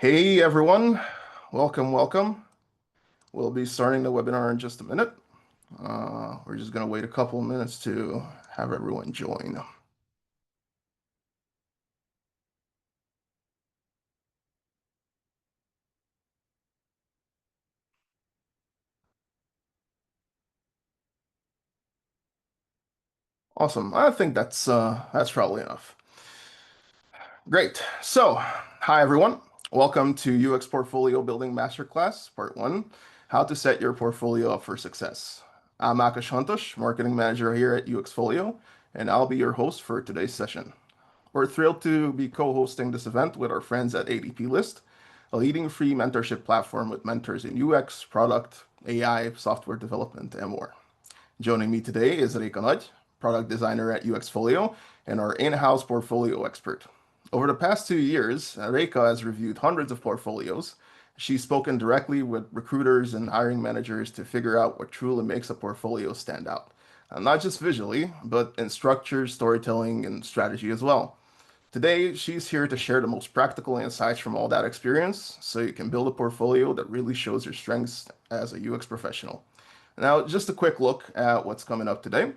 Hey everyone, welcome. We'll be starting the webinar in just a minute. We're just going to wait a couple of minutes to have everyone join. Awesome. I think that's probably enough. Great. So, hi everyone. Welcome to UX Portfolio Building Masterclass, Part 1, How to Set Your Portfolio Up for Success. I'm Akash Huntush, Marketing Manager here at UXfolio, and I'll be your host for today's session. We're thrilled to be co-hosting this event with our friends at ADP List, a leading free mentorship platform with mentors in UX, product, AI, software development, and more. Joining me today is Reka Nudge, product designer at UXfolio and our in-house portfolio expert. Over the past 2 years, Reka has reviewed hundreds of portfolios. She's spoken directly with recruiters and hiring managers to figure out what truly makes a portfolio stand out. Not just visually, but in structure, storytelling, and strategy as well. Today, she's here to share the most practical insights from all that experience so you can build a portfolio that really shows your strengths as a UX professional. Now, just a quick look at what's coming up today.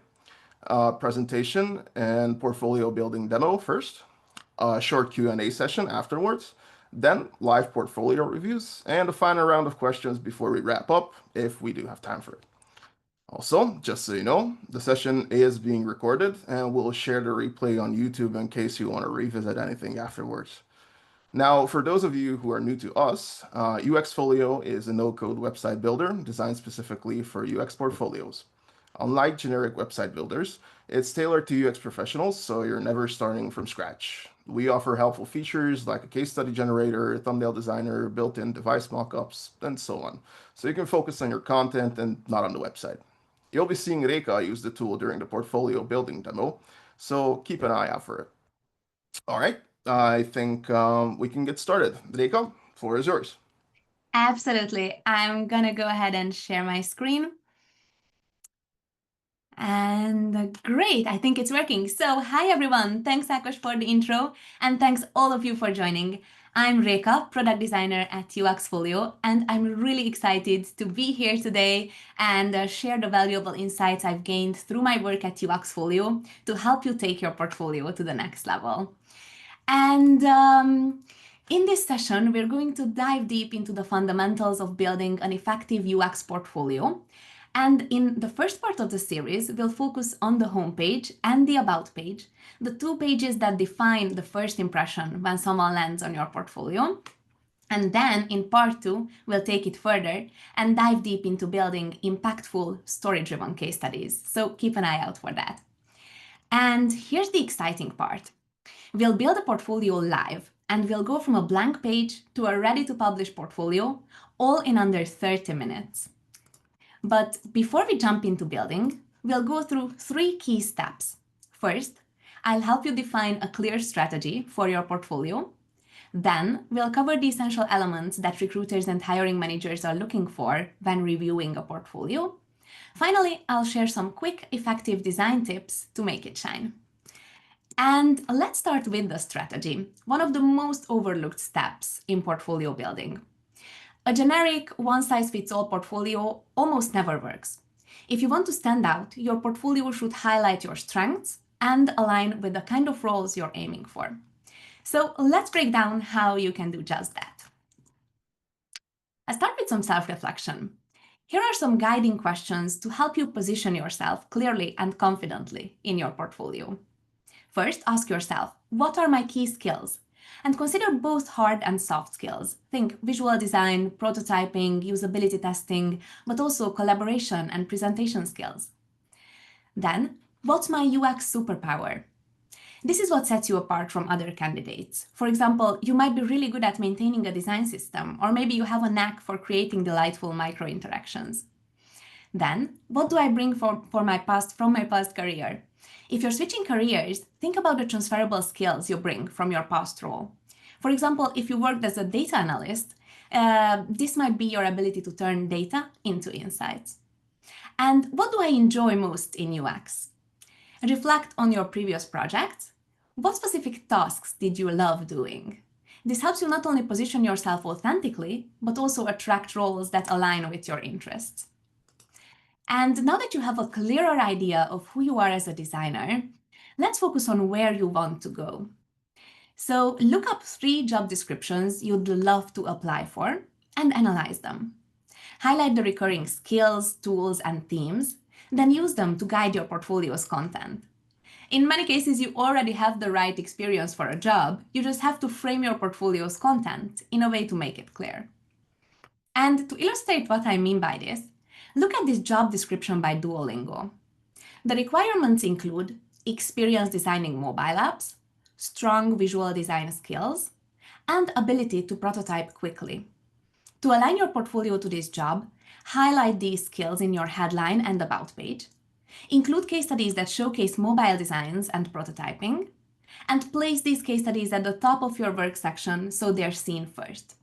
Presentation and portfolio building demo first, a short Q&A session afterwards, then live portfolio reviews, and a final round of questions before we wrap up if we do have time for it. Also, just so you know, the session is being recorded and we'll share the replay on YouTube in case you want to revisit anything afterwards. Now, for those of you who are new to us, UXfolio is a no-code website builder designed specifically for UX portfolios. Unlike generic website builders, it's tailored to UX professionals, so you're never starting from scratch. We offer helpful features like a case study generator, thumbnail designer, built-in device mockups, and so on, so you can focus on your content and not on the website. You'll be seeing Reka use the tool during the portfolio building demo, so keep an eye out for it. All right, I think we can get started. Reka, floor is yours. Absolutely. I'm gonna go ahead and share my screen. And great, I think it's working. So hi everyone, thanks Akash for the intro, and thanks all of you for joining. I'm Reka, product designer at UXfolio, and I'm really excited to be here today and share the valuable insights I've gained through my work at UXfolio to help you take your portfolio to the next level. And in this session, we're going to dive deep into the fundamentals of building an effective UX portfolio. And in the first part of the series, we'll focus on the homepage and the About page, the two pages that define the first impression when someone lands on your portfolio. And then in part 2, we'll take it further and dive deep into building impactful, story-driven case studies. So keep an eye out for that. And here's the exciting part. We'll build a portfolio live, and we'll go from a blank page to a ready-to-publish portfolio, all in under 30 minutes. But before we jump into building, we'll go through 3 key steps. First, I'll help you define a clear strategy for your portfolio. Then, we'll cover the essential elements that recruiters and hiring managers are looking for when reviewing a portfolio. Finally, I'll share some quick, effective design tips to make it shine. And let's start with the strategy, one of the most overlooked steps in portfolio building. A generic one-size-fits-all portfolio almost never works. If you want to stand out, your portfolio should highlight your strengths and align with the kind of roles you're aiming for. So let's break down how you can do just that. I'll start with some self-reflection. Here are some guiding questions to help you position yourself clearly and confidently in your portfolio. First, ask yourself, what are my key skills? And consider both hard and soft skills. Think visual design, prototyping, usability testing, but also collaboration and presentation skills. Then, what's my UX superpower? This is what sets you apart from other candidates. For example, you might be really good at maintaining a design system, or maybe you have a knack for creating delightful micro interactions. Then, what do I bring from my past career? If you're switching careers, think about the transferable skills you bring from your past role. For example, if you worked as a data analyst, this might be your ability to turn data into insights. And what do I enjoy most in UX? Reflect on your previous projects. What specific tasks did you love doing? This helps you not only position yourself authentically, but also attract roles that align with your interests. And now that you have a clearer idea of who you are as a designer, let's focus on where you want to go. So look up 3 job descriptions you'd love to apply for and analyze them. Highlight the recurring skills, tools, and themes, then use them to guide your portfolio's content. In many cases, you already have the right experience for a job, you just have to frame your portfolio's content in a way to make it clear. And to illustrate what I mean by this, look at this job description by Duolingo. The requirements include experience designing mobile apps, strong visual design skills, and ability to prototype quickly. To align your portfolio to this job, highlight these skills in your headline and about page. Include case studies that showcase mobile designs and prototyping, and place these case studies at the top of your work section so they're seen first.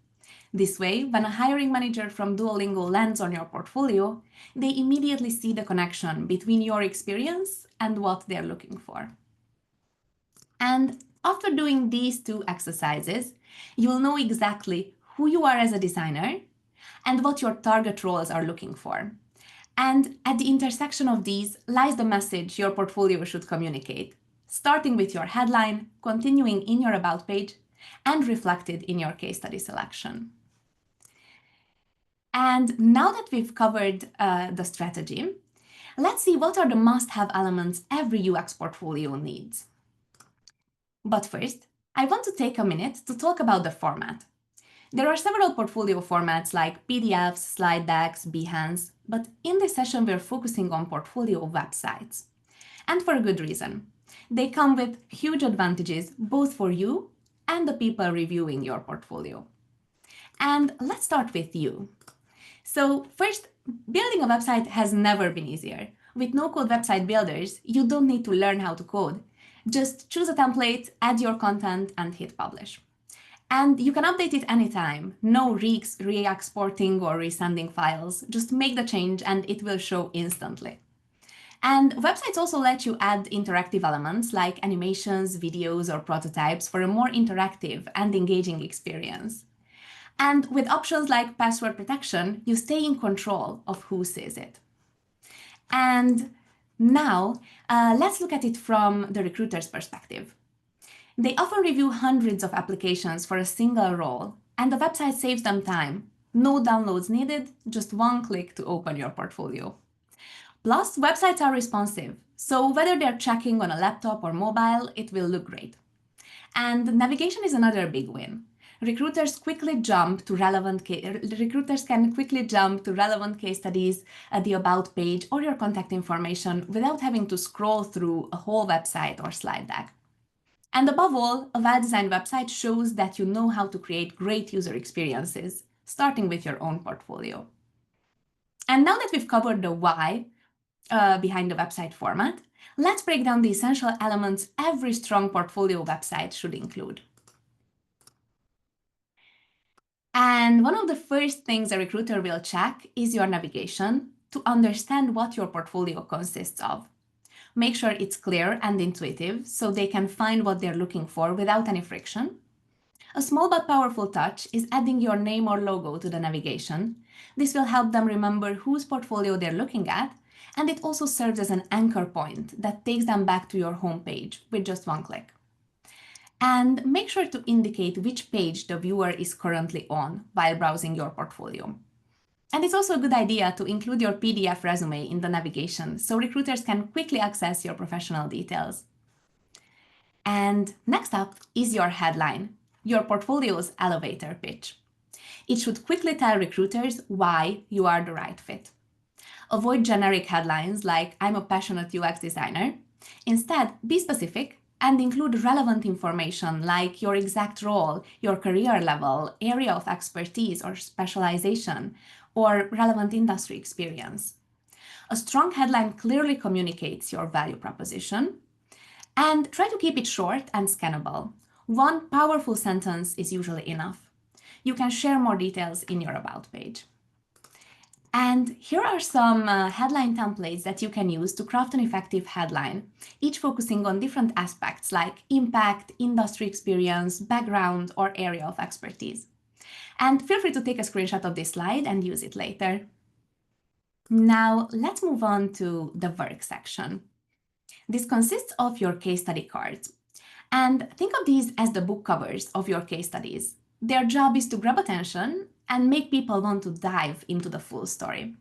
This way, when a hiring manager from Duolingo lands on your portfolio, they immediately see the connection between your experience and what they're looking for. And after doing these 2 exercises, you'll know exactly who you are as a designer and what your target roles are looking for. And at the intersection of these lies the message your portfolio should communicate, starting with your headline, continuing in your about page, and reflected in your case study selection. And now that we've covered the strategy, let's see what are the must-have elements every UX portfolio needs. But first, I want to take a minute to talk about the format. There are several portfolio formats like PDFs, slide decks, Behance, but in this session we're focusing on portfolio websites. And for a good reason. They come with huge advantages both for you and the people reviewing your portfolio. And let's start with you. So first, building a website has never been easier. With no-code website builders, you don't need to learn how to code. Just choose a template, add your content, and hit publish. And you can update it anytime. No re-exporting or resending files. Just make the change and it will show instantly. And websites also let you add interactive elements like animations, videos, or prototypes for a more interactive and engaging experience. And with options like password protection, you stay in control of who sees it. And now, let's look at it from the recruiter's perspective. They often review hundreds of applications for a single role, and the website saves them time. No downloads needed, just 1 click to open your portfolio. Plus, websites are responsive, so whether they're checking on a laptop or mobile, it will look great. And navigation is another big win. Recruiters can quickly jump to relevant case studies at the about page or your contact information without having to scroll through a whole website or slide deck. And above all, a well-designed website shows that you know how to create great user experiences, starting with your own portfolio. And now that we've covered the why behind the website format, let's break down the essential elements every strong portfolio website should include. And one of the first things a recruiter will check is your navigation to understand what your portfolio consists of. Make sure it's clear and intuitive so they can find what they're looking for without any friction. A small but powerful touch is adding your name or logo to the navigation. This will help them remember whose portfolio they're looking at, and it also serves as an anchor point that takes them back to your homepage with just 1 click. And make sure to indicate which page the viewer is currently on while browsing your portfolio. And it's also a good idea to include your PDF resume in the navigation so recruiters can quickly access your professional details. And next up is your headline, your portfolio's elevator pitch. It should quickly tell recruiters why you are the right fit. Avoid generic headlines like "I'm a passionate UX designer." Instead, be specific and include relevant information like your exact role, your career level, area of expertise or specialization, or relevant industry experience. A strong headline clearly communicates your value proposition, and try to keep it short and scannable. 1 powerful sentence is usually enough. You can share more details in your about page. And here are some headline templates that you can use to craft an effective headline, each focusing on different aspects like impact, industry experience, background, or area of expertise. And feel free to take a screenshot of this slide and use it later. Now, let's move on to the work section. This consists of your case study cards. And think of these as the book covers of your case studies. Their job is to grab attention and make people want to dive into the full story.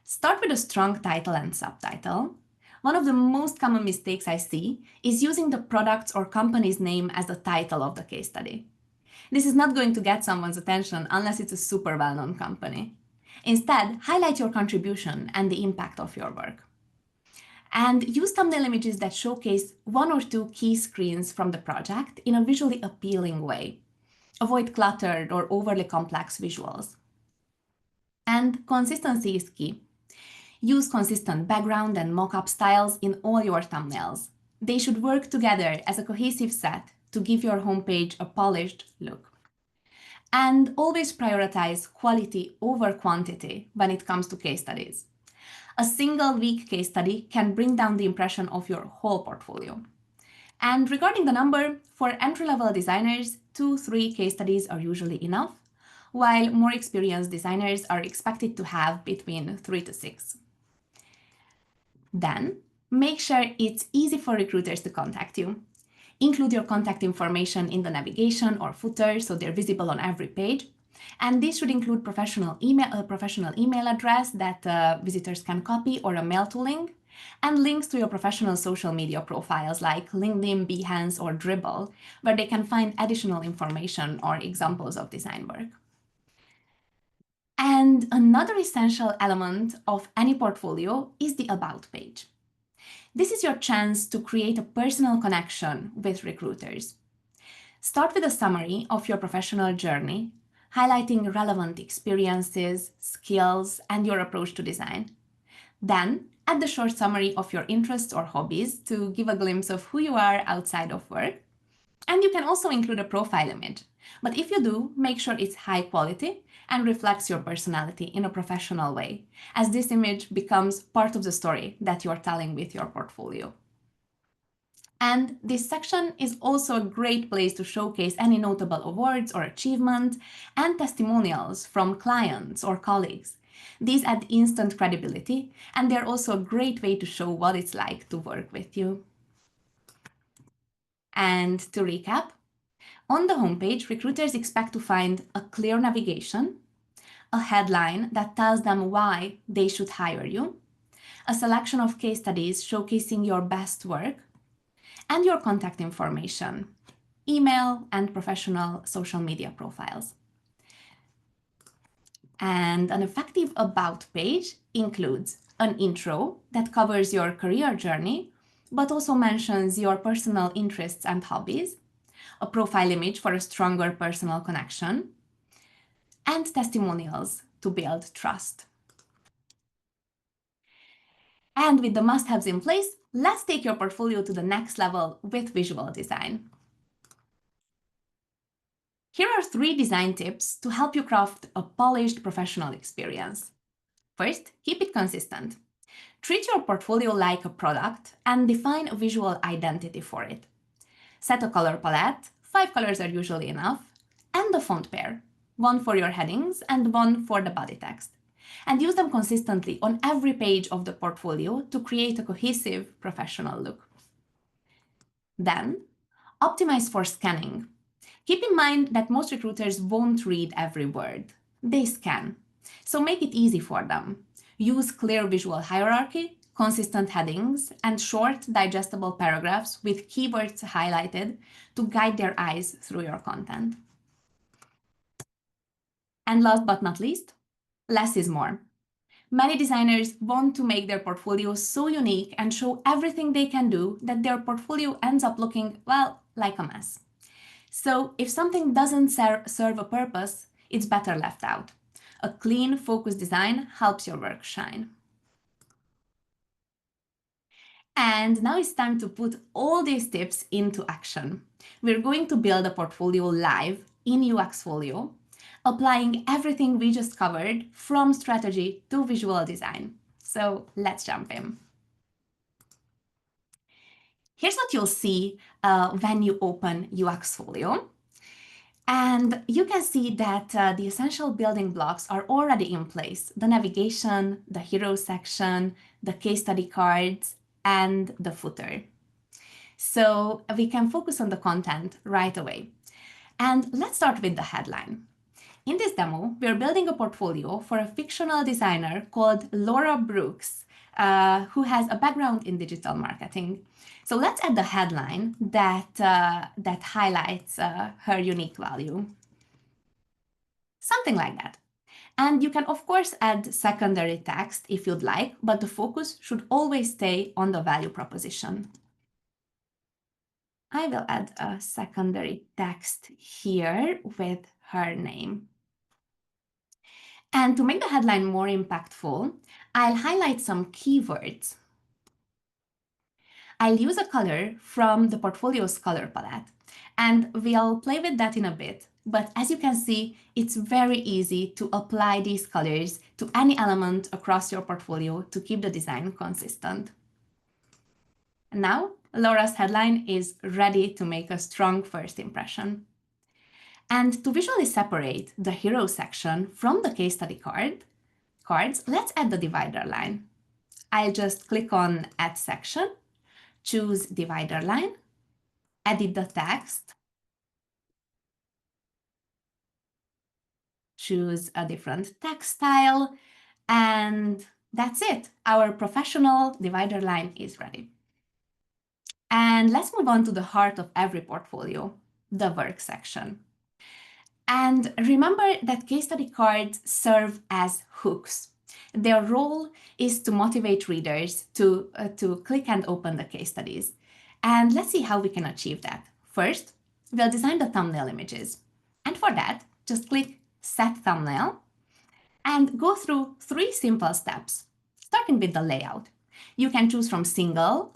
Start with a strong title and subtitle. One of the most common mistakes I see is using the product's or company's name as the title of the case study. This is not going to get someone's attention unless it's a super well-known company. Instead, highlight your contribution and the impact of your work. And use thumbnail images that showcase one or two key screens from the project in a visually appealing way. Avoid cluttered or overly complex visuals. And consistency is key. Use consistent background and mockup styles in all your thumbnails. They should work together as a cohesive set to give your homepage a polished look. And always prioritize quality over quantity when it comes to case studies. A single weak case study can bring down the impression of your whole portfolio. And regarding the number, for entry-level designers, 2-3 case studies are usually enough, while more experienced designers are expected to have between 3 to 6. Then, make sure it's easy for recruiters to contact you. Include your contact information in the navigation or footer so they're visible on every page. And this should include a professional email address that visitors can copy or a mail to link, and links to your professional social media profiles like LinkedIn, Behance, or Dribbble, where they can find additional information or examples of design work. And another essential element of any portfolio is the About page. This is your chance to create a personal connection with recruiters. Start with a summary of your professional journey, highlighting relevant experiences, skills, and your approach to design. Then, add the short summary of your interests or hobbies to give a glimpse of who you are outside of work. And you can also include a profile image. But if you do, make sure it's high quality and reflects your personality in a professional way, as this image becomes part of the story that you're telling with your portfolio. And this section is also a great place to showcase any notable awards or achievements and testimonials from clients or colleagues. These add instant credibility, and they're also a great way to show what it's like to work with you. And to recap, on the homepage, recruiters expect to find a clear navigation, a headline that tells them why they should hire you, a selection of case studies showcasing your best work, and your contact information, email, and professional social media profiles. And an effective About page includes an intro that covers your career journey, but also mentions your personal interests and hobbies, a profile image for a stronger personal connection, and testimonials to build trust. And with the must-haves in place, let's take your portfolio to the next level with visual design. Here are 3 design tips to help you craft a polished professional experience. First, keep it consistent. Treat your portfolio like a product and define a visual identity for it. Set a color palette, 5 colors are usually enough, and a font pair, one for your headings and one for the body text. And use them consistently on every page of the portfolio to create a cohesive professional look. Then, optimize for scanning. Keep in mind that most recruiters won't read every word. They scan. So make it easy for them. Use clear visual hierarchy, consistent headings, and short, digestible paragraphs with keywords highlighted to guide their eyes through your content. And last but not least, less is more. Many designers want to make their portfolio so unique and show everything they can do that their portfolio ends up looking, well, like a mess. So if something doesn't serve a purpose, it's better left out. A clean, focused design helps your work shine. And now it's time to put all these tips into action. We're going to build a portfolio live in UXfolio. applying everything we just covered from strategy to visual design. So let's jump in. Here's what you'll see when you open UXfolio. And you can see that the essential building blocks are already in place. The navigation, the hero section, the case study cards, and the footer. So we can focus on the content right away. And let's start with the headline. In this demo, we're building a portfolio for a fictional designer called Laura Brooks, who has a background in digital marketing. So let's add the headline that highlights her unique value. Something like that. And you can, of course, add secondary text if you'd like, but the focus should always stay on the value proposition. I will add a secondary text here with her name. And to make the headline more impactful, I'll highlight some keywords. I'll use a color from the portfolio's color palette, and we'll play with that in a bit. But as you can see, it's very easy to apply these colors to any element across your portfolio to keep the design consistent. And now, Laura's headline is ready to make a strong first impression. And to visually separate the hero section from the case study cards, let's add the divider line. I'll just click on Add Section, choose Divider Line, edit the text, choose a different text style, and that's it. Our professional divider line is ready. And let's move on to the heart of every portfolio, the work section. And remember that case study cards serve as hooks. Their role is to motivate readers to click and open the case studies. And let's see how we can achieve that. First, we'll design the thumbnail images. And for that, just click Set Thumbnail and go through 3 simple steps, starting with the layout. You can choose from single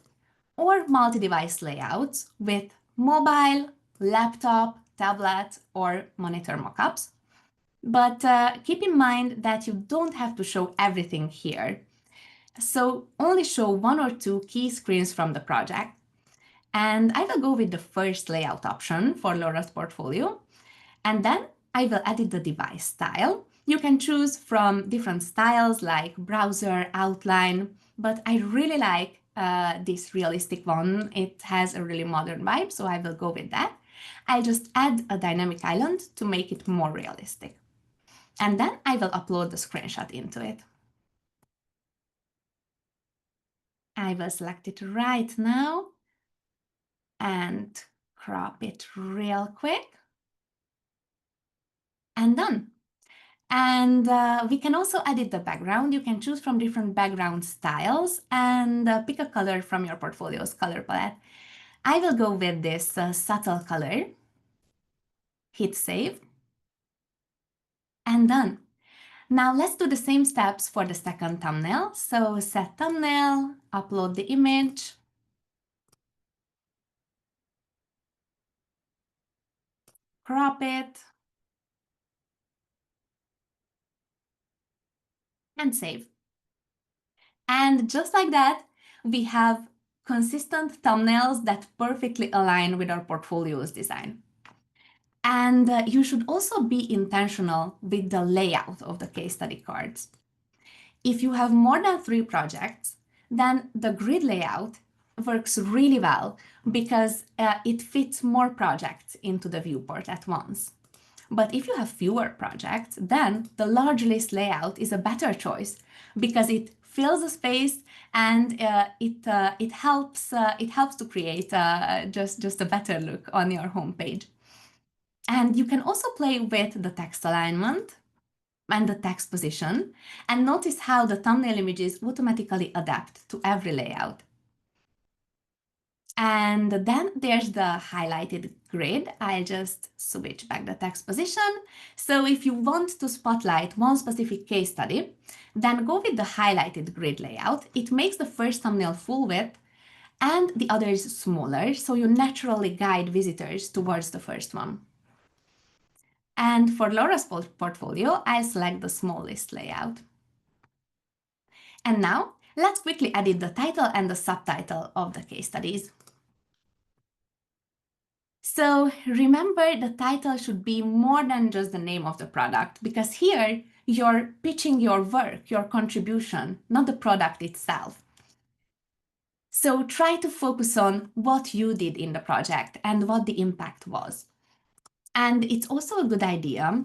or multi-device layouts with mobile, laptop, tablet, or monitor mockups. But keep in mind that you don't have to show everything here. So only show 1 or 2 key screens from the project. And I will go with the first layout option for Laura's portfolio. And then I will edit the device style. You can choose from different styles like browser, outline, but I really like this realistic one. It has a really modern vibe, so I will go with that. I'll just add a dynamic island to make it more realistic. And then I will upload the screenshot into it. I will select it right now and crop it real quick. And done. And we can also edit the background. You can choose from different background styles and pick a color from your portfolio's color palette. I will go with this subtle color. Hit save. And done. Now let's do the same steps for the second thumbnail. So set thumbnail, upload the image, crop it, and save. And just like that, we have consistent thumbnails that perfectly align with our portfolio's design. And you should also be intentional with the layout of the case study cards. If you have more than 3 projects, then the grid layout works really well because it fits more projects into the viewport at once. But if you have fewer projects, then the large list layout is a better choice because it fills the space and it helps to create just a better look on your homepage. And you can also play with the text alignment and the text position and notice how the thumbnail images automatically adapt to every layout. And then there's the highlighted grid. I'll just switch back the text position. So if you want to spotlight one specific case study, then go with the highlighted grid layout. It makes the first thumbnail full width and the others smaller, so you naturally guide visitors towards the first one. And for Laura's portfolio, I'll select the small list layout. And now, let's quickly edit the title and the subtitle of the case studies. So remember, the title should be more than just the name of the product, because here you're pitching your work, your contribution, not the product itself. So try to focus on what you did in the project and what the impact was. And it's also a good idea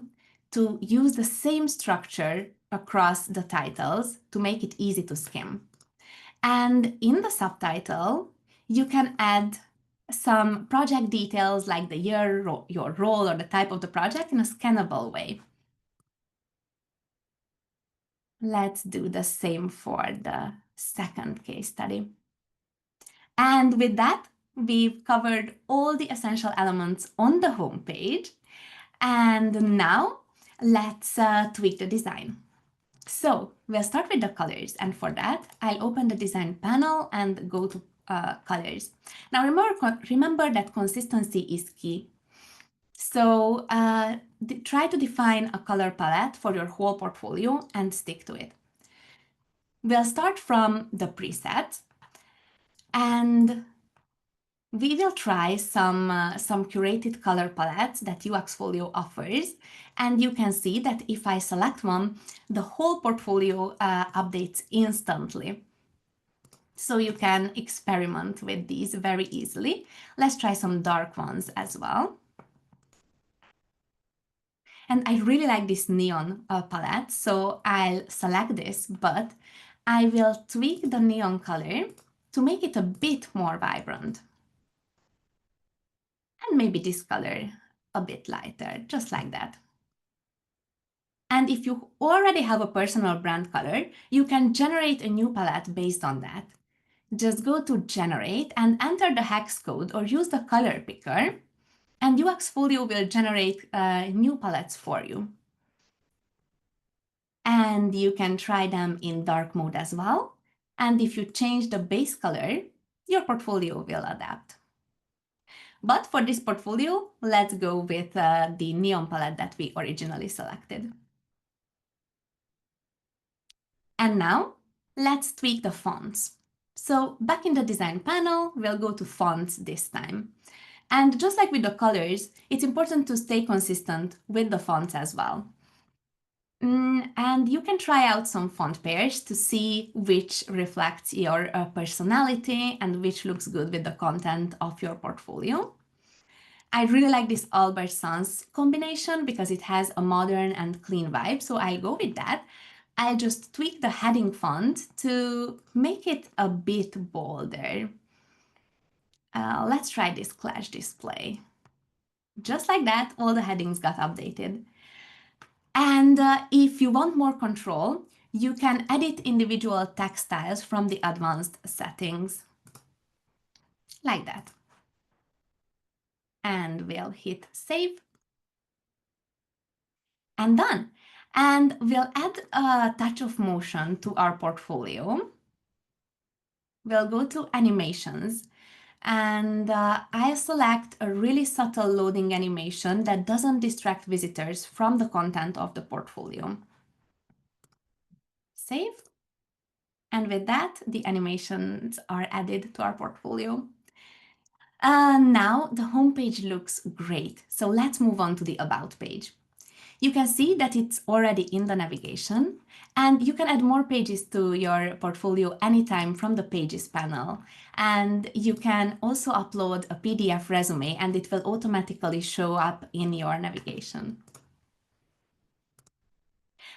to use the same structure across the titles to make it easy to skim. And in the subtitle, you can add some project details like the year, your role, or the type of the project in a scannable way. Let's do the same for the second case study. And with that, we've covered all the essential elements on the home page. And now let's tweak the design. So we'll start with the colors, and for that, I'll open the design panel and go to colors. Now remember that consistency is key. So try to define a color palette for your whole portfolio and stick to it. We'll start from the presets, and we will try some curated color palettes that UXfolio offers. And you can see that if I select one, the whole portfolio updates instantly. So you can experiment with these very easily. Let's try some dark ones as well. And I really like this neon palette, so I'll select this, but I will tweak the neon color to make it a bit more vibrant. And maybe this color a bit lighter, just like that. And if you already have a personal brand color, you can generate a new palette based on that. Just go to Generate and enter the hex code or use the color picker, and UXfolio will generate new palettes for you. And you can try them in dark mode as well. And if you change the base color, your portfolio will adapt. But for this portfolio, let's go with the neon palette that we originally selected. And now, let's tweak the fonts. So back in the design panel, we'll go to fonts this time. And just like with the colors, it's important to stay consistent with the fonts as well. And you can try out some font pairs to see which reflects your personality and which looks good with the content of your portfolio. I really like this Albert Sans combination because it has a modern and clean vibe, so I'll go with that. I'll just tweak the heading font to make it a bit bolder. Let's try this Clash display. Just like that, all the headings got updated. And if you want more control, you can edit individual text styles from the advanced settings, like that. And we'll hit save. And done. And we'll add a touch of motion to our portfolio. We'll go to animations, and I select a really subtle loading animation that doesn't distract visitors from the content of the portfolio. Save. And with that, the animations are added to our portfolio. Now the homepage looks great. So let's move on to the About page. You can see that it's already in the navigation, and you can add more pages to your portfolio anytime from the Pages panel. And you can also upload a PDF resume, and it will automatically show up in your navigation.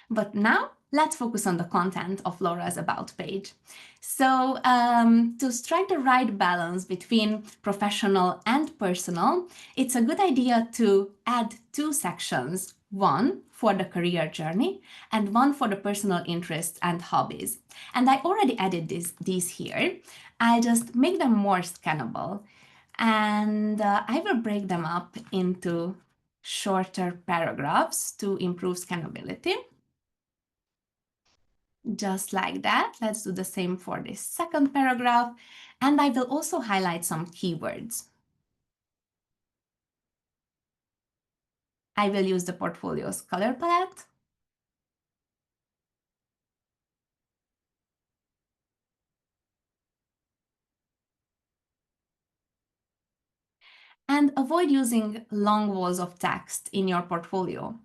But now let's focus on the content of Laura's About page. So to strike the right balance between professional and personal, it's a good idea to add two sections, one for the career journey and one for the personal interests and hobbies. And I already added these here. I just make them more scannable, and I will break them up into shorter paragraphs to improve scannability. Just like that. Let's do the same for this second paragraph. And I will also highlight some keywords. I will use the portfolio's color palette. And avoid using long walls of text in your portfolio.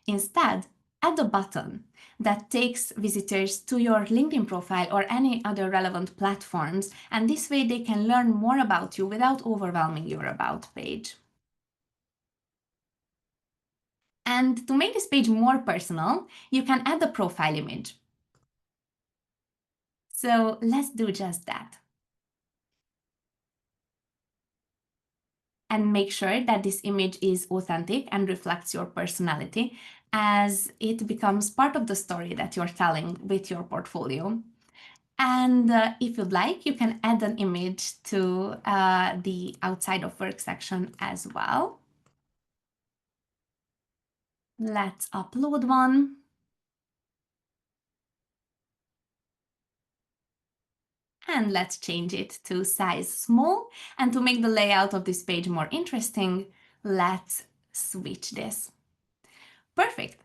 Instead, add a button that takes visitors to your LinkedIn profile or any other relevant platforms, and this way they can learn more about you without overwhelming your About page. And to make this page more personal, you can add a profile image. So let's do just that. And make sure that this image is authentic and reflects your personality, as it becomes part of the story that you're telling with your portfolio. And if you'd like, you can add an image to the outside of work section as well. Let's upload one. And let's change it to size small. And to make the layout of this page more interesting, let's switch this. Perfect.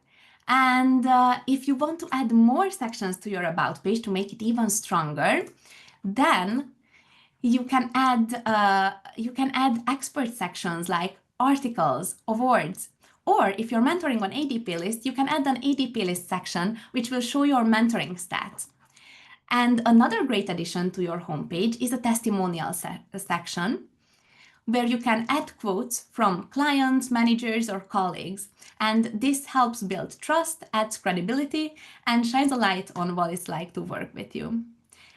And if you want to add more sections to your About page to make it even stronger, then you can add expert sections like articles, awards, or if you're mentoring on ADP list, you can add an ADP list section which will show your mentoring stats. And another great addition to your homepage is a testimonial section where you can add quotes from clients, managers, or colleagues. And this helps build trust, adds credibility, and shines a light on what it's like to work with you.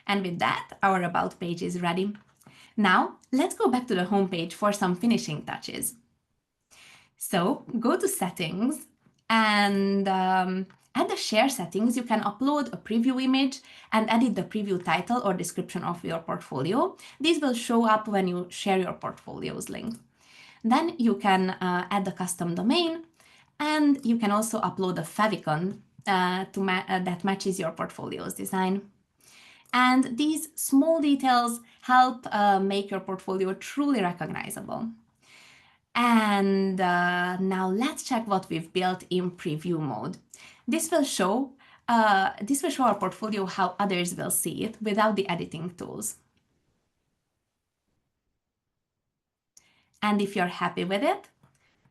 And with that, our About page is ready. Now, let's go back to the homepage for some finishing touches. So go to settings and at the share settings, you can upload a preview image and edit the preview title or description of your portfolio. These will show up when you share your portfolio's link. Then you can add a custom domain, and you can also upload a favicon that matches your portfolio's design. And these small details help make your portfolio truly recognizable. And now let's check what we've built in preview mode. This will show our portfolio how others will see it without the editing tools. And if you're happy with it,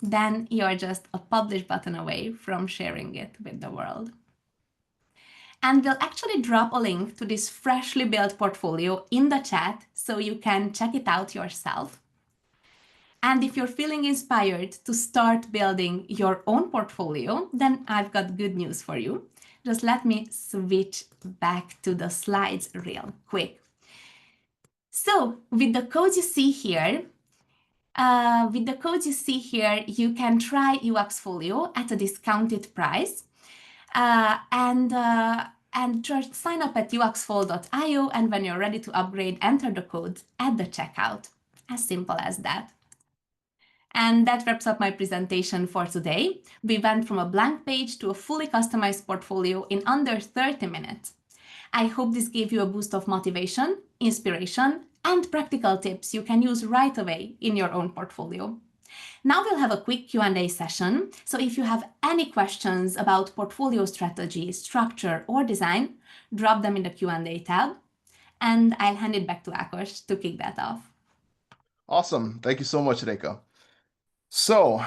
then you're just a publish button away from sharing it with the world. And we'll actually drop a link to this freshly built portfolio in the chat so you can check it out yourself. And if you're feeling inspired to start building your own portfolio, then I've got good news for you. Just let me switch back to the slides real quick. So with the codes you see here, you can try UXfolio at a discounted price. And just sign up at uxfolio.io, and when you're ready to upgrade, enter the code at the checkout. As simple as that. And that wraps up my presentation for today. We went from a blank page to a fully customized portfolio in under 30 minutes. I hope this gave you a boost of motivation, inspiration, and practical tips you can use right away in your own portfolio. Now we'll have a quick Q&A session, so if you have any questions about portfolio strategy, structure, or design, drop them in the Q&A tab, and I'll hand it back to Akash to kick that off. Awesome. Thank you so much, Reka. So,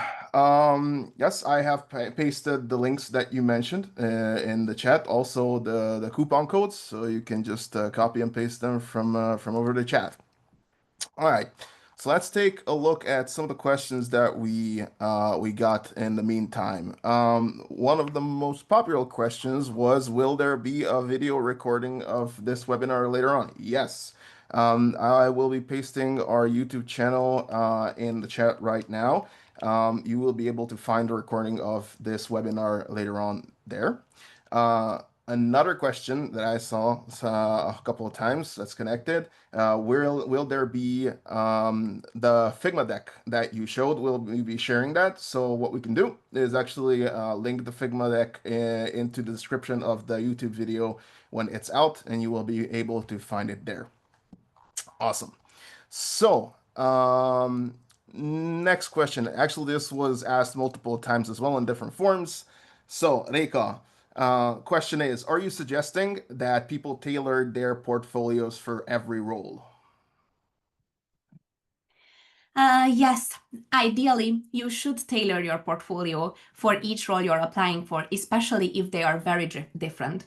yes, I have pasted the links that you mentioned in the chat, also the coupon codes, so you can just copy and paste them from over the chat. All right, so let's take a look at some of the questions that we got in the meantime. One of the most popular questions was, will there be a video recording of this webinar later on? Yes. I will be pasting our YouTube channel in the chat right now. You will be able to find a recording of this webinar later on there. Another question that I saw a couple of times that's connected, will there be the Figma deck that you showed? Will we be sharing that? So what we can do is actually link the Figma deck into the description of the YouTube video when it's out, and you will be able to find it there. Awesome. So, Next question. Actually, this was asked multiple times as well in different forms. So, Reika, question is, are you suggesting that people tailor their portfolios for every role? Yes, ideally, you should tailor your portfolio for each role you're applying for, especially if they are very different.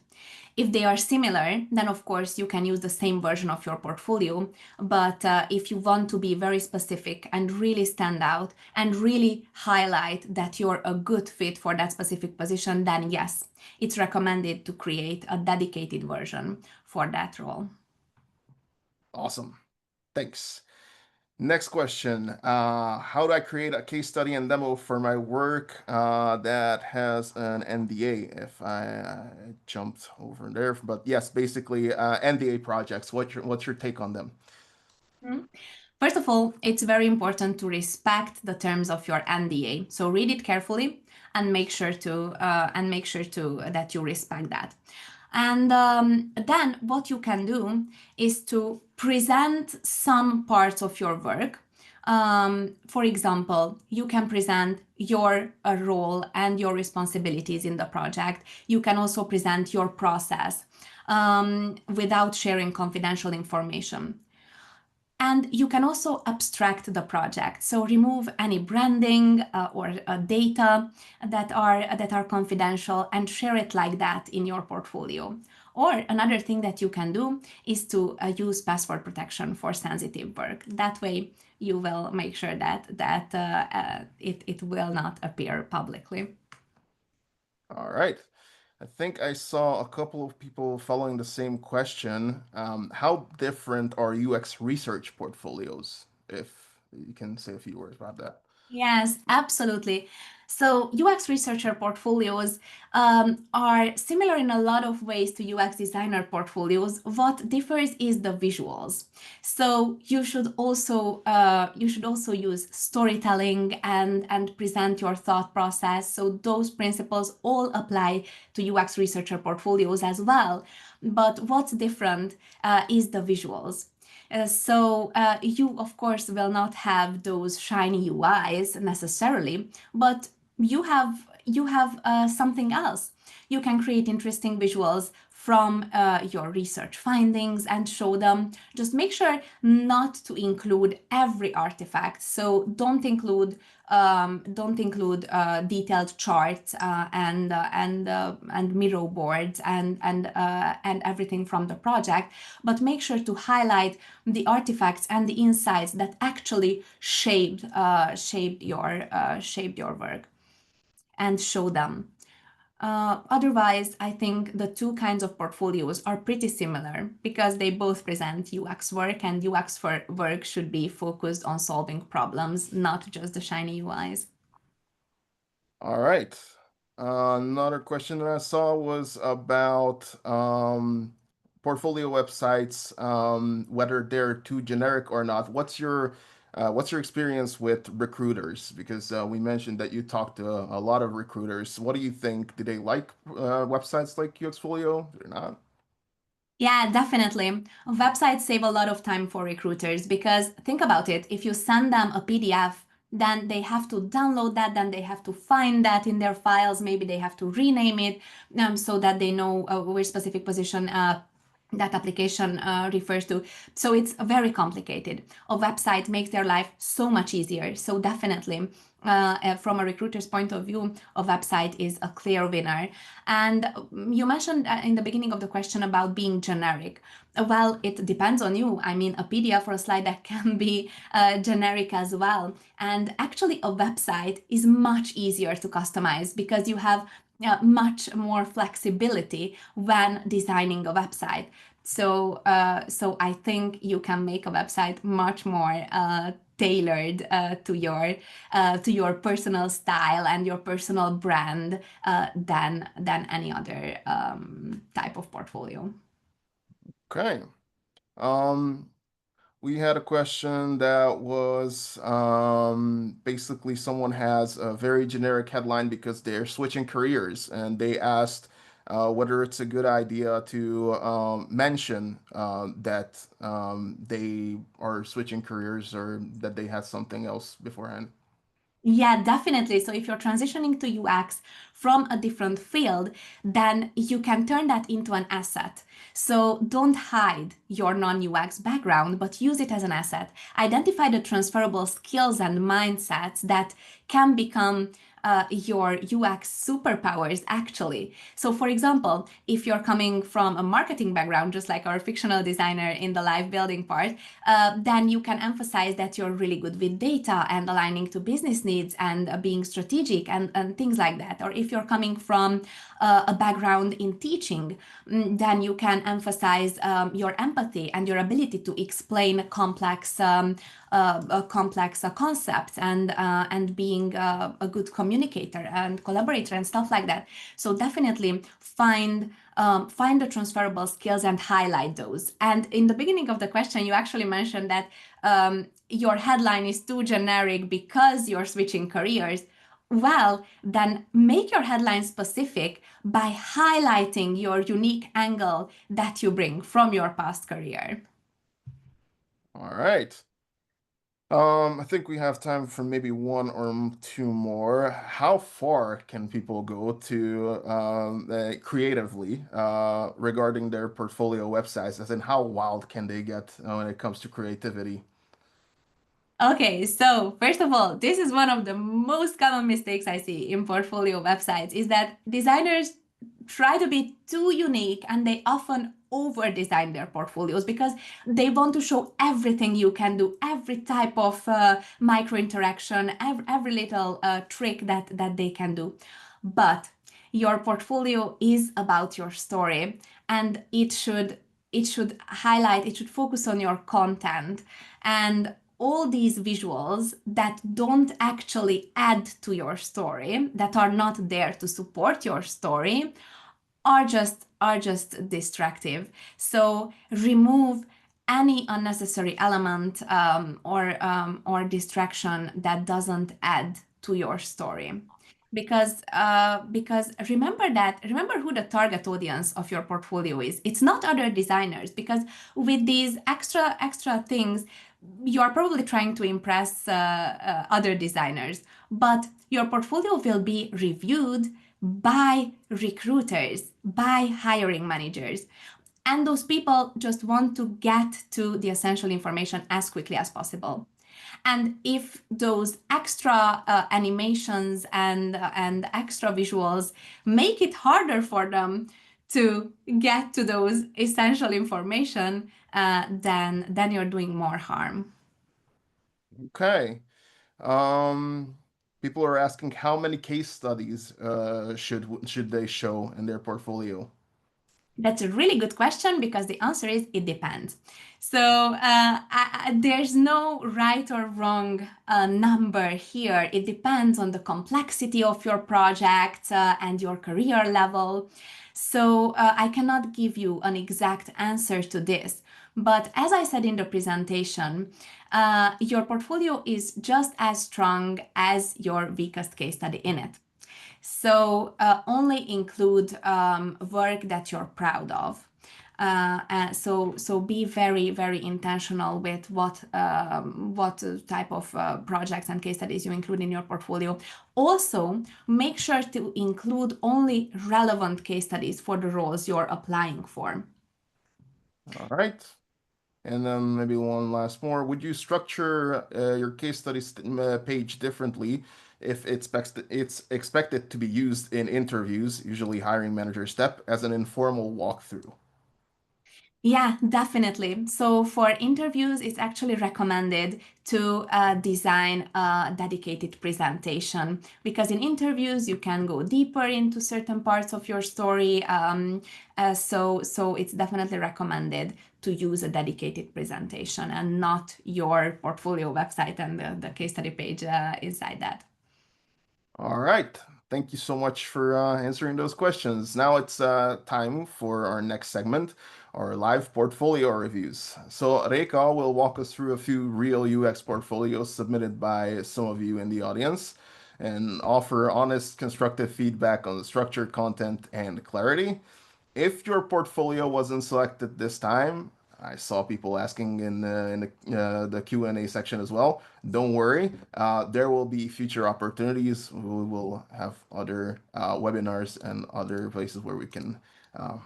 If they are similar, then of course you can use the same version of your portfolio. But if you want to be very specific and really stand out and really highlight that you're a good fit for that specific position, then yes, it's recommended to create a dedicated version for that role. Awesome. Thanks. Next question. How do I create a case study and demo for my work that has an NDA? If I jumped over there, but yes, basically NDA projects. What's your take on them? Mhm. First of all, it's very important to respect the terms of your NDA. So read it carefully and make sure to that you respect that. And then what you can do is to present some parts of your work. For example, you can present your role and your responsibilities in the project. You can also present your process without sharing confidential information. And you can also abstract the project. So remove any branding or data that are confidential and share it like that in your portfolio. Or another thing that you can do is to use password protection for sensitive work. That way, you will make sure that it will not appear publicly. All right. I think I saw a couple of people following the same question. How different are UX research portfolios? If you can say a few words about that. Yes, absolutely. So UX researcher portfolios are similar in a lot of ways to UX designer portfolios. What differs is the visuals. So you should also use storytelling and present your thought process. So those principles all apply to UX researcher portfolios as well. But what's different is the visuals. So you, of course, will not have those shiny UIs necessarily, but you have something else. You can create interesting visuals from your research findings and show them. Just make sure not to include every artifact. So don't include detailed charts and Miro boards and everything from the project, but make sure to highlight the artifacts and the insights that actually shaped your work and show them. Otherwise, I think the two kinds of portfolios are pretty similar because they both present UX work, and work should be focused on solving problems, not just the shiny UIs. All right. Another question that I saw was about portfolio websites, whether they're too generic or not. What's your experience with recruiters? Because we mentioned that you talked to a lot of recruiters. What do you think? Do they like websites like UXfolio? Or not? Yeah, definitely. Websites save a lot of time for recruiters because think about it. If you send them a PDF, then they have to download that, then they have to find that in their files. Maybe they have to rename it so that they know which specific position that application refers to. So it's very complicated. A website makes their life so much easier. So definitely, from a recruiter's point of view, a website is a clear winner. And you mentioned in the beginning of the question about being generic. Well, it depends on you. I mean, a PDF or a slide deck can be generic as well. And actually, a website is much easier to customize because you have much more flexibility when designing a website. So I think you can make a website much more tailored to your personal style and your personal brand than any other type of portfolio. Okay. Um, We had a question that was basically someone has a very generic headline because they're switching careers, and they asked whether it's a good idea to mention that they are switching careers or that they had something else beforehand. Yeah, definitely. So if you're transitioning to UX from a different field, then you can turn that into an asset. So don't hide your non-UX background, but use it as an asset. Identify the transferable skills and mindsets that can become your UX superpowers, actually. So, for example, if you're coming from a marketing background, just like our fictional designer in the live building part, then you can emphasize that you're really good with data and aligning to business needs and being strategic and things like that. Or if you're coming from a background in teaching, then you can emphasize your empathy and your ability to explain complex concepts and being a good communicator and collaborator and stuff like that. So definitely find the transferable skills and highlight those. And in the beginning of the question, you actually mentioned that your headline is too generic because you're switching careers. Well, then make your headline specific by highlighting your unique angle that you bring from your past career. All right. I think we have time for maybe one or two more. How far can people go to creatively regarding their portfolio websites? As in, how wild can they get when it comes to creativity? Okay, so first of all, this is one of the most common mistakes I see in portfolio websites is that designers try to be too unique and they often over design their portfolios because they want to show everything you can do, every type of micro interaction, every little trick that they can do. But your portfolio is about your story and it should focus on your content and all these visuals that don't actually add to your story, that are not there to support your story, are just distractive. So remove any unnecessary element or distraction that doesn't add to your story. Because remember who the target audience of your portfolio is. It's not other designers because with these extra things you are probably trying to impress other designers, but your portfolio will be reviewed by recruiters, by hiring managers. And those people just want to get to the essential information as quickly as possible. And if those extra animations and extra visuals make it harder for them to get to those essential information, then you're doing more harm. Okay. Um, People are asking how many case studies should they show in their portfolio? That's a really good question because the answer is it depends. So there's no right or wrong number here. It depends on the complexity of your project and your career level. So I cannot give you an exact answer to this. But as I said in the presentation, your portfolio is just as strong as your weakest case study in it. So only include work that you're proud of. So be very intentional with what type of projects and case studies you include in your portfolio. Also, make sure to include only relevant case studies for the roles you're applying for. All right. And then maybe one last more. Would you structure your case studies page differently if it's expected to be used in interviews, usually hiring manager step, as an informal walkthrough? Yeah, definitely. So for interviews, it's actually recommended to design a dedicated presentation because in interviews you can go deeper into certain parts of your story. So it's definitely recommended to use a dedicated presentation and not your portfolio website and the case study page inside that. All right. Thank you so much for answering those questions. Now it's time for our next segment, our live portfolio reviews. So Reka will walk us through a few real UX portfolios submitted by some of you in the audience. and offer honest, constructive feedback on the structure, content, and clarity. If your portfolio wasn't selected this time, I saw people asking in the Q&A section as well. Don't worry, there will be future opportunities. We will have other webinars and other places where we can uh,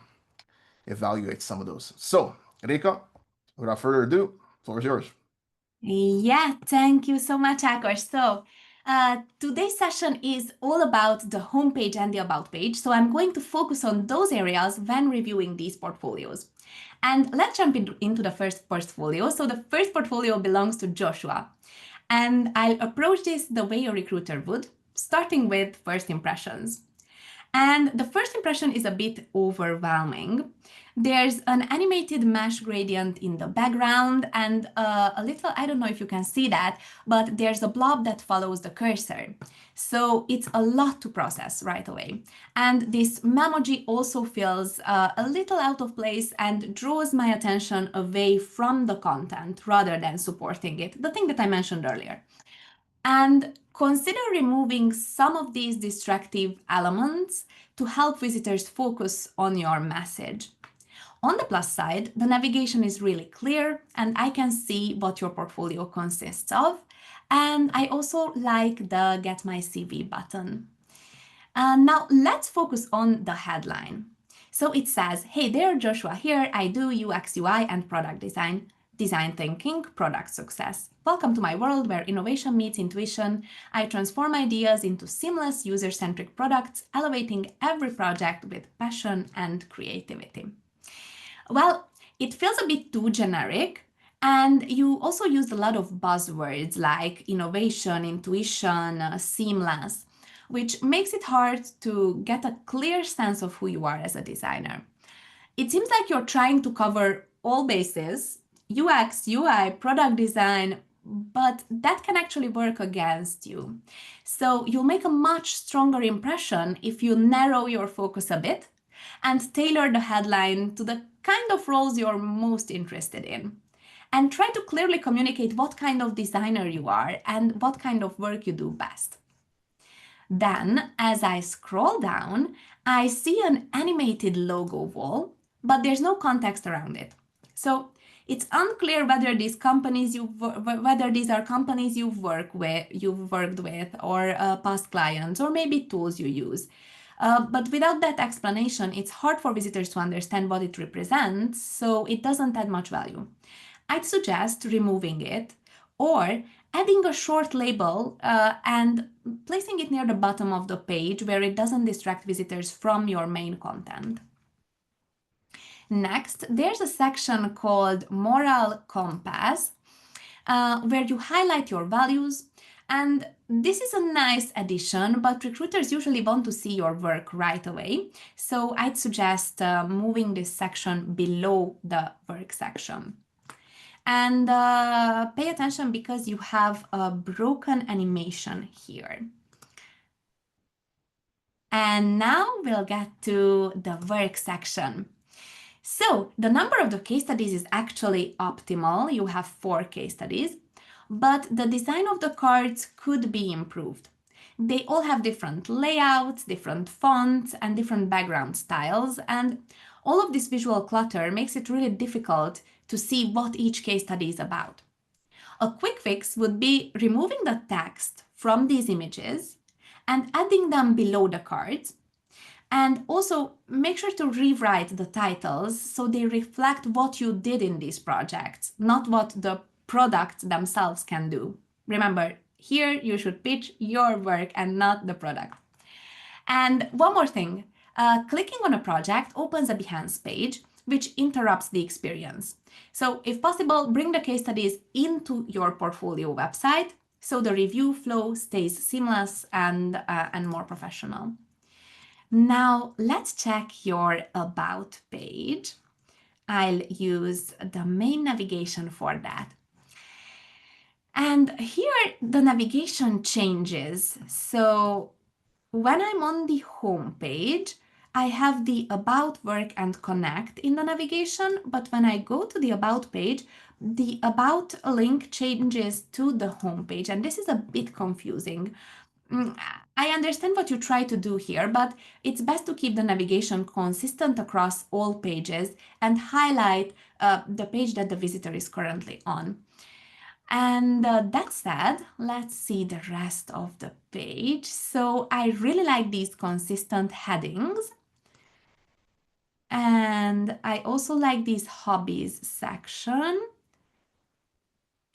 evaluate some of those. So, Rika, without further ado, floor is yours. Yeah, thank you so much, Akash. So, today's session is all about the homepage and the about page. So, I'm going to focus on those areas when reviewing these portfolios. And let's jump into the first portfolio. So, the first portfolio belongs to Joshua. And I'll approach this the way a recruiter would, starting with first impressions. And the first impression is a bit overwhelming. There's an animated mesh gradient in the background and a little, I don't know if you can see that, but there's a blob that follows the cursor. So it's a lot to process right away. And this memoji also feels a little out of place and draws my attention away from the content rather than supporting it, the thing that I mentioned earlier. And consider removing some of these distractive elements to help visitors focus on your message. On the plus side, the navigation is really clear and I can see what your portfolio consists of. And I also like the Get My CV button. Now let's focus on the headline. So it says, hey there, Joshua here. I do UX, UI, and product design. Design thinking, product success. Welcome to my world where innovation meets intuition. I transform ideas into seamless, user-centric products, elevating every project with passion and creativity. Well, it feels a bit too generic, and you also used a lot of buzzwords like innovation, intuition, seamless, which makes it hard to get a clear sense of who you are as a designer. It seems like you're trying to cover all bases: UX, UI, product design, but that can actually work against you. So you'll make a much stronger impression if you narrow your focus a bit and tailor the headline to the kind of roles you're most interested in. And try to clearly communicate what kind of designer you are and what kind of work you do best. Then, as I scroll down, I see an animated logo wall, but there's no context around it. So it's unclear whether these are companies you've worked with, or past clients, or maybe tools you use. But without that explanation, it's hard for visitors to understand what it represents, so it doesn't add much value. I'd suggest removing it or adding a short label and placing it near the bottom of the page where it doesn't distract visitors from your main content. Next, there's a section called Moral Compass where you highlight your values. And this is a nice addition, but recruiters usually want to see your work right away. So I'd suggest moving this section below the work section. And pay attention because you have a broken animation here. And now we'll get to the work section. So the number of the case studies is actually optimal. You have 4 case studies, but the design of the cards could be improved. They all have different layouts, different fonts, and different background styles, and all of this visual clutter makes it really difficult to see what each case study is about. A quick fix would be removing the text from these images and adding them below the cards. And also make sure to rewrite the titles so they reflect what you did in these projects, not what the products themselves can do. Remember, here you should pitch your work and not the product. And one more thing, clicking on a project opens a Behance page, which interrupts the experience. So if possible, bring the case studies into your portfolio website so the review flow stays seamless and more professional. Now let's check your About page. I'll use the main navigation for that. And here the navigation changes. So when I'm on the home page, I have the About, Work, and Connect in the navigation, but when I go to the About page, the About link changes to the home page, and this is a bit confusing. Mm, I understand what you try to do here, but it's best to keep the navigation consistent across all pages and highlight the page that the visitor is currently on. And that said, let's see the rest of the page. So I really like these consistent headings. And I also like this hobbies section.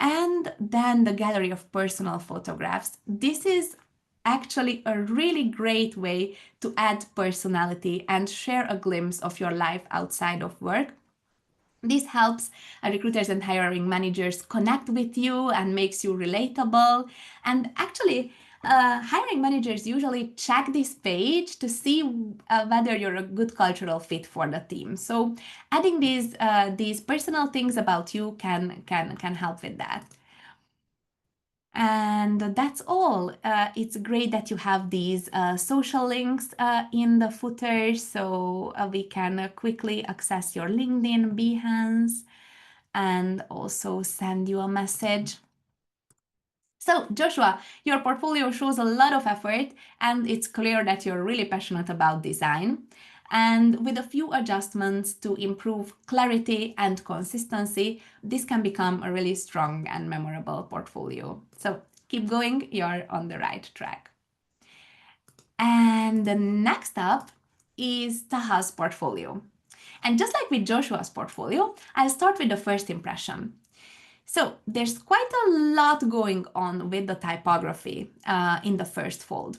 And then the gallery of personal photographs. This is actually a really great way to add personality and share a glimpse of your life outside of work. This helps recruiters and hiring managers connect with you and makes you relatable. And actually, hiring managers usually check this page to see whether you're a good cultural fit for the team. So, adding these personal things about you can help with that. And that's all. It's great that you have these social links in the footer so we can quickly access your LinkedIn, Behance, and also send you a message. So, Joshua, your portfolio shows a lot of effort, and it's clear that you're really passionate about design. And with a few adjustments to improve clarity and consistency, this can become a really strong and memorable portfolio. So, keep going, you're on the right track. And the next up is Taha's portfolio. And just like with Joshua's portfolio, I'll start with the first impression. So there's quite a lot going on with the typography in the first fold.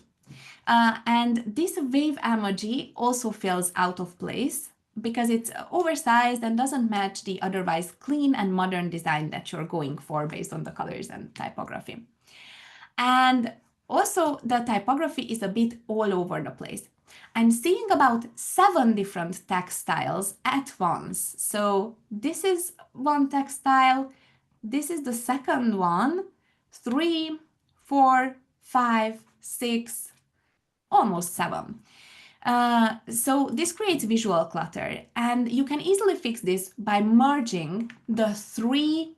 And this wave emoji also feels out of place because it's oversized and doesn't match the otherwise clean and modern design that you're going for based on the colors and typography. And also the typography is a bit all over the place. I'm seeing about 7 different text styles at once. So this is one text style, this is the second one, 3, 4, 5, 6, almost 7. So this creates visual clutter, and you can easily fix this by merging the three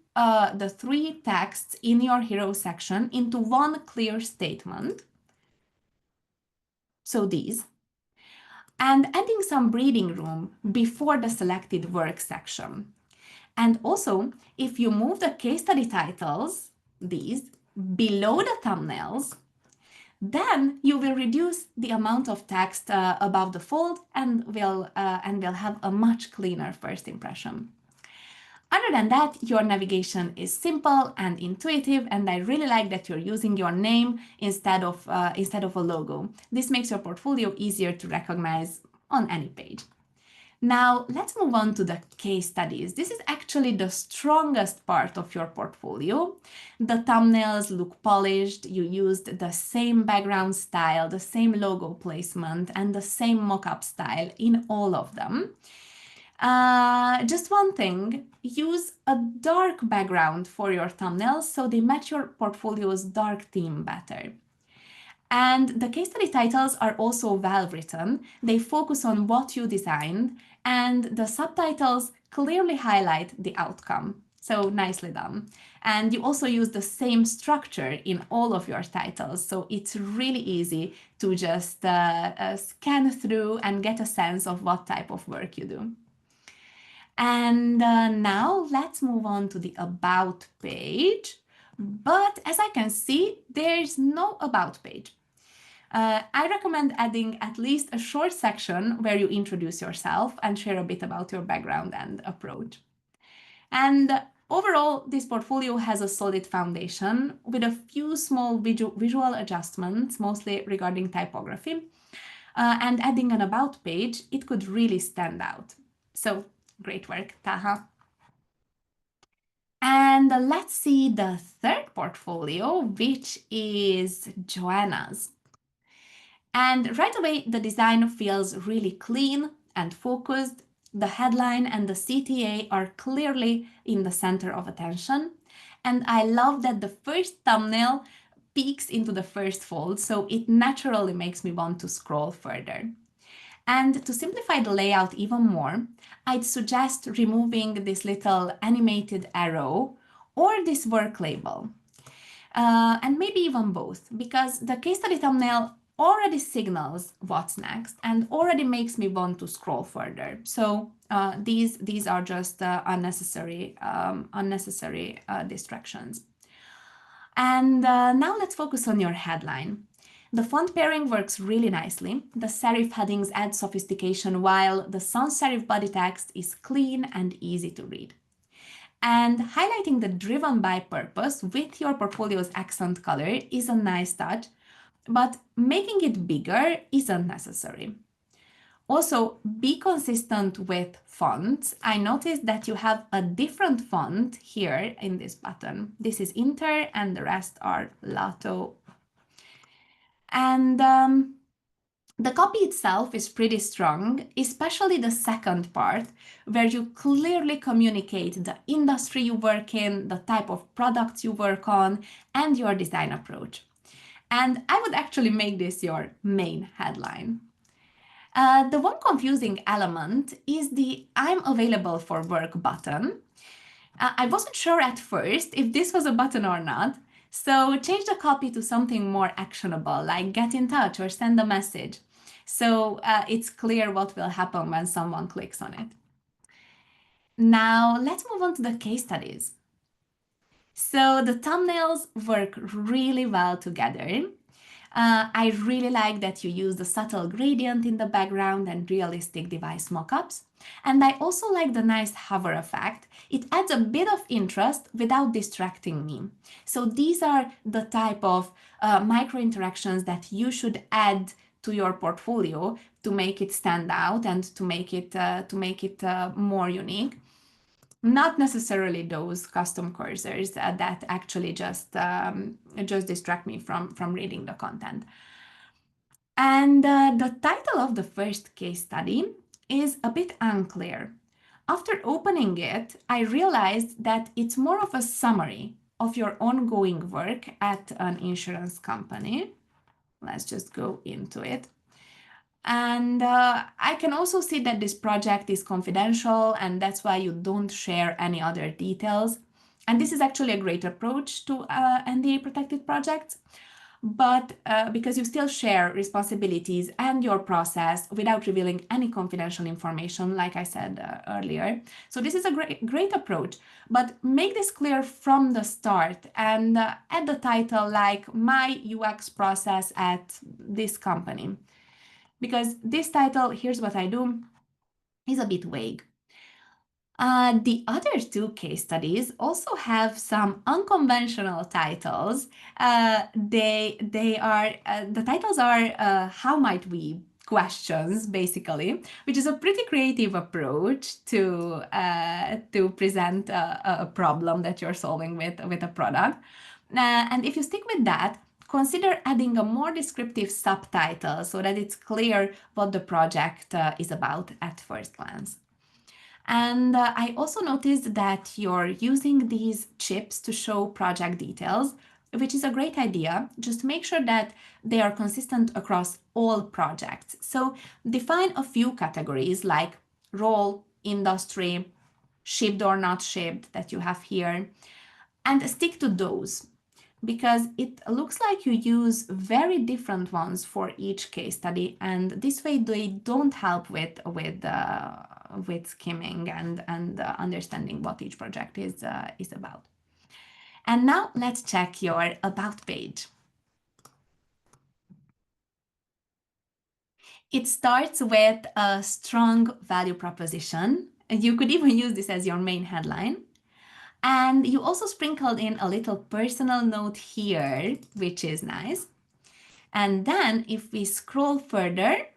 texts in your hero section into one clear statement. So these, and adding some breathing room before the selected work section. And also, if you move the case study titles, these, below the thumbnails, then you will reduce the amount of text above the fold and will have a much cleaner first impression. Other than that, your navigation is simple and intuitive, and I really like that you're using your name instead of a logo. This makes your portfolio easier to recognize on any page. Now, let's move on to the case studies. This is actually the strongest part of your portfolio. The thumbnails look polished, you used the same background style, the same logo placement, and the same mockup style in all of them. Just one thing, use a dark background for your thumbnails so they match your portfolio's dark theme better. And the case study titles are also well written. They focus on what you designed, and the subtitles clearly highlight the outcome. So nicely done. And you also use the same structure in all of your titles. So it's really easy to just scan through and get a sense of what type of work you do. And now let's move on to the About page. But as I can see, there's no About page. I recommend adding at least a short section where you introduce yourself and share a bit about your background and approach. And overall, this portfolio has a solid foundation with a few small visual adjustments, mostly regarding typography. And adding an About page, it could really stand out. So, great work, Taha. And let's see the third portfolio, which is Joanna's. And right away, the design feels really clean and focused. The headline and the CTA are clearly in the center of attention. And I love that the first thumbnail peeks into the first fold, so it naturally makes me want to scroll further. And to simplify the layout even more, I'd suggest removing this little animated arrow or this work label. and maybe even both, because the case study thumbnail already signals what's next and already makes me want to scroll further. So these are just unnecessary distractions. And now let's focus on your headline. The font pairing works really nicely. The serif headings add sophistication while the sans serif body text is clean and easy to read. And highlighting the driven by purpose with your portfolio's accent color is a nice touch, but making it bigger isn't necessary. Also, be consistent with fonts. I noticed that you have a different font here in this button. This is Inter and the rest are Lato. And the copy itself is pretty strong, especially the second part, where you clearly communicate the industry you work in, the type of products you work on, and your design approach. And I would actually make this your main headline. The one confusing element is the I'm available for work button. I wasn't sure at first if this was a button or not, so change the copy to something more actionable, like get in touch or send a message. So it's clear what will happen when someone clicks on it. Now let's move on to the case studies. So the thumbnails work really well together. I really like that you use the subtle gradient in the background and realistic device mockups. And I also like the nice hover effect. It adds a bit of interest without distracting me. So these are the type of micro interactions that you should add to your portfolio to make it stand out and to make it more unique. Not necessarily those custom cursors that actually just distract me from reading the content. And the title of the first case study is a bit unclear. After opening it, I realized that it's more of a summary of your ongoing work at an insurance company. Let's just go into it. And I can also see that this project is confidential, and that's why you don't share any other details. And this is actually a great approach to NDA protected projects, but because you still share responsibilities and your process without revealing any confidential information, like I said earlier. So this is a great approach, but make this clear from the start and add the title like my UX process at this company. Because this title, here's what I do, is a bit vague. The other two case studies also have some unconventional titles. The titles are how might we questions, basically, which is a pretty creative approach to present a problem that you're solving with a product. And if you stick with that, consider adding a more descriptive subtitle so that it's clear what the project is about at first glance. And I also noticed that you're using these chips to show project details, which is a great idea. Just make sure that they are consistent across all projects. So define a few categories like role, industry, shipped or not shipped that you have here, and stick to those, because it looks like you use very different ones for each case study, and this way they don't help with skimming and understanding what each project is about. And now let's check your about page. It starts with a strong value proposition. You could even use this as your main headline. And you also sprinkled in a little personal note here, which is nice. And then if we scroll further,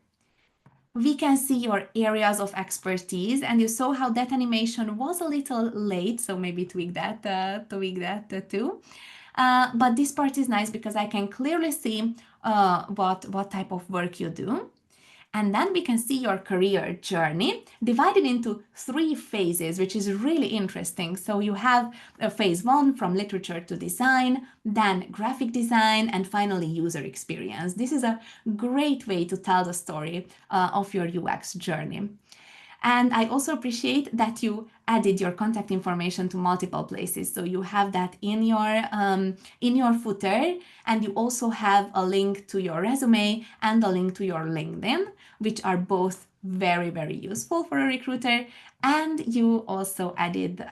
we can see your areas of expertise, and you saw how that animation was a little late, so maybe tweak that too. But this part is nice because I can clearly see what type of work you do. And then we can see your career journey divided into 3 phases, which is really interesting. So you have phase 1 from literature to design, then graphic design, and finally user experience. This is a great way to tell the story of your UX journey. And I also appreciate that you added your contact information to multiple places. So you have that in your footer, and you also have a link to your resume and a link to your LinkedIn, which are both very, very useful for a recruiter. And you also added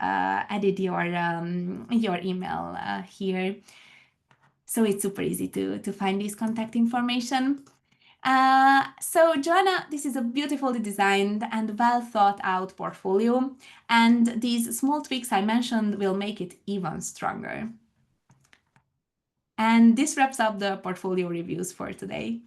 your email here, so it's super easy to find this contact information. So Joanna, this is a beautifully designed and well thought out portfolio, and these small tweaks I mentioned will make it even stronger. And this wraps up the portfolio reviews for today.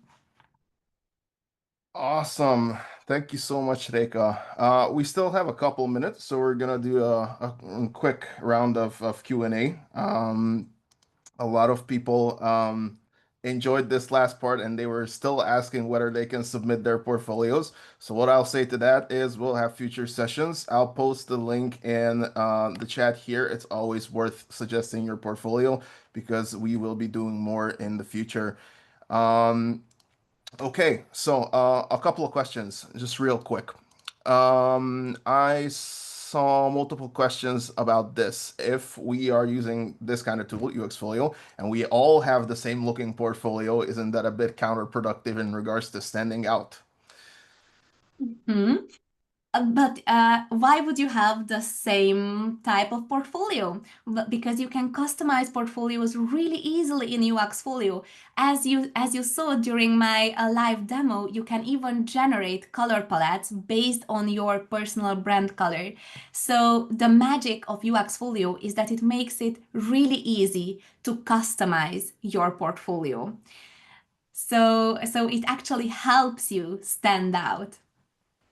Awesome. Thank you so much, Reka. We still have a couple minutes, so we're gonna do a quick round of Q&A. A lot of people enjoyed this last part and they were still asking whether they can submit their portfolios. So what I'll say to that is we'll have future sessions. I'll post the link in the chat here. It's always worth suggesting your portfolio because we will be doing more in the future. Um, Okay, so a couple of questions, just real quick. I saw multiple questions about this. If we are using this kind of tool, UXfolio, and we all have the same looking portfolio, isn't that a bit counterproductive in regards to standing out? Hmm. But why would you have the same type of portfolio? Because you can customize portfolios really easily in UXfolio. As you saw during my live demo, you can even generate color palettes based on your personal brand color. So the magic of UXfolio is that it makes it really easy to customize your portfolio. So it actually helps you stand out.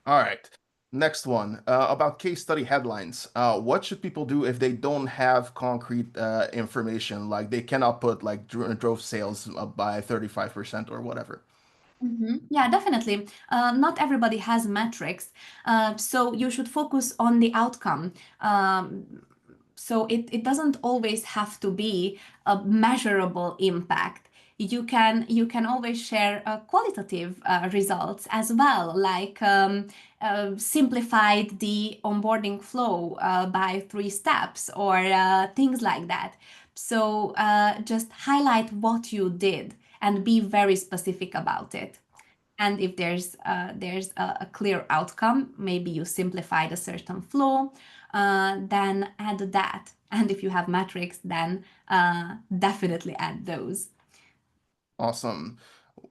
All right. Next one, about case study headlines. What should people do if they don't have concrete information? Like they cannot put like drove sales up by 35% or whatever. Yeah, definitely. Not everybody has metrics, so you should focus on the outcome. So it doesn't always have to be a measurable impact. You can always share qualitative results as well, like simplified the onboarding flow by 3 steps or things like that. So just highlight what you did and be very specific about it. And if there's a clear outcome, maybe you simplified a certain flow, then add that. And if you have metrics, then definitely add those. Awesome.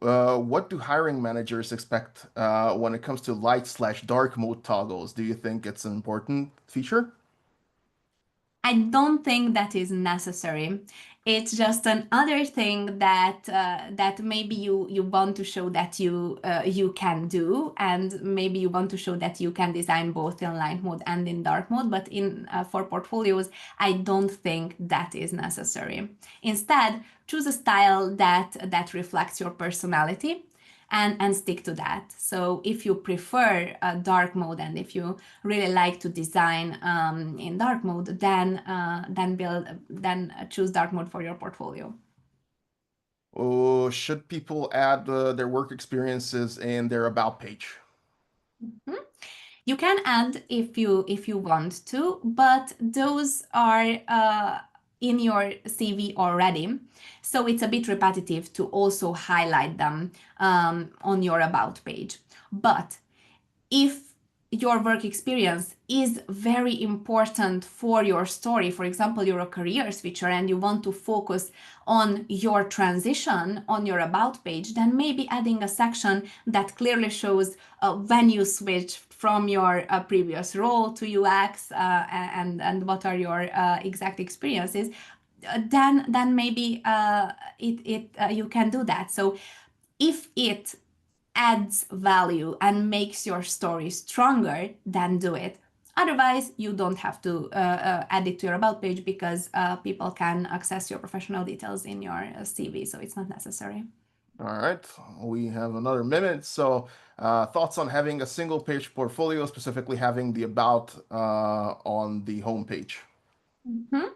What do hiring managers expect when it comes to light/dark mode toggles? Do you think it's an important feature? I don't think that is necessary. It's just another thing that maybe you want to show that you can do, and maybe you want to show that you can design both in light mode and in dark mode. But in for portfolios, I don't think that is necessary. Instead, choose a style that reflects your personality and stick to that. So if you prefer dark mode and if you really like to design in dark mode, then choose dark mode for your portfolio. Or should people add their work experiences in their about page? Mhm. You can add if you want to, but those are in your CV already. So it's a bit repetitive to also highlight them on your about page. But if your work experience is very important for your story, for example, you're a career switcher and you want to focus on your transition on your about page, then maybe adding a section that clearly shows when you switched from your previous role to UX and what are your exact experiences, then maybe you can do that. So if it adds value and makes your story stronger, then do it. Otherwise, you don't have to add it to your about page because people can access your professional details in your CV, so it's not necessary. All right, we have another minute. So, thoughts on having a single page portfolio, specifically having the about on the home page. Mhm.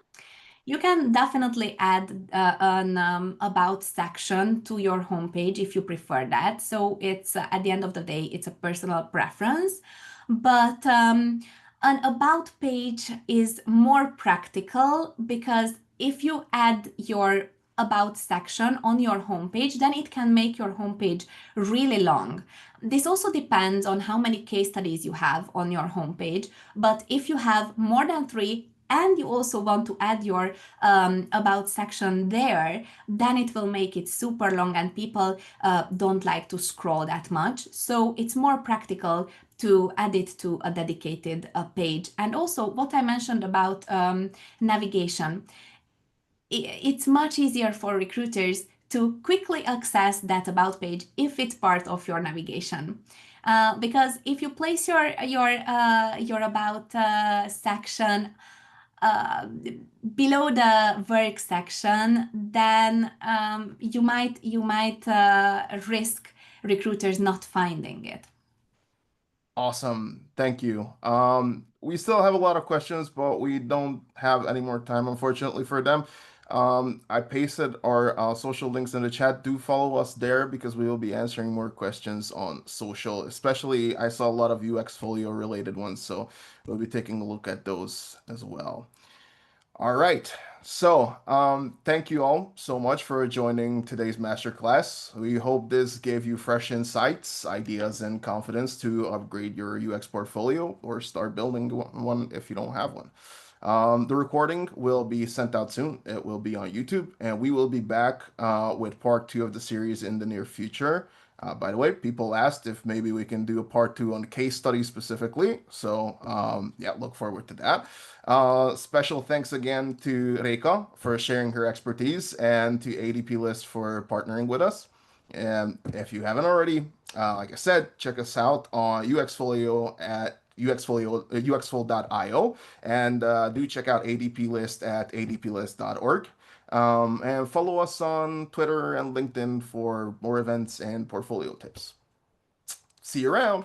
You can definitely add an about section to your homepage if you prefer that. So it's at the end of the day, it's a personal preference. But an about page is more practical because if you add your about section on your homepage, then it can make your homepage really long. This also depends on how many case studies you have on your homepage. But if you have more than three, and you also want to add your about section there, then it will make it super long and people don't like to scroll that much. So it's more practical to add it to a dedicated page. And also, what I mentioned about navigation, it's much easier for recruiters to quickly access that about page if it's part of your navigation. Because if you place your about section uh, below the work section, then you might risk recruiters not finding it. Awesome. Thank you. We still have a lot of questions, but we don't have any more time, unfortunately, for them. I pasted our social links in the chat. Do follow us there because we will be answering more questions on social. Especially, I saw a lot of UXfolio related ones, so we'll be taking a look at those as well. All right. So, thank you all so much for joining today's masterclass. We hope this gave you fresh insights, ideas, and confidence to upgrade your UX portfolio or start building one if you don't have one. The recording will be sent out soon. It will be on YouTube, and we will be back with part two of the series in the near future. By the way, people asked if maybe we can do a part two on case study specifically. So, yeah, look forward to that. Special thanks again to Reika for sharing her expertise and to ADP List for partnering with us. And if you haven't already, like I said, check us out on UXfolio at uxfol.io and do check out ADP List at adplist.org. And follow us on Twitter and LinkedIn for more events and portfolio tips. See you around.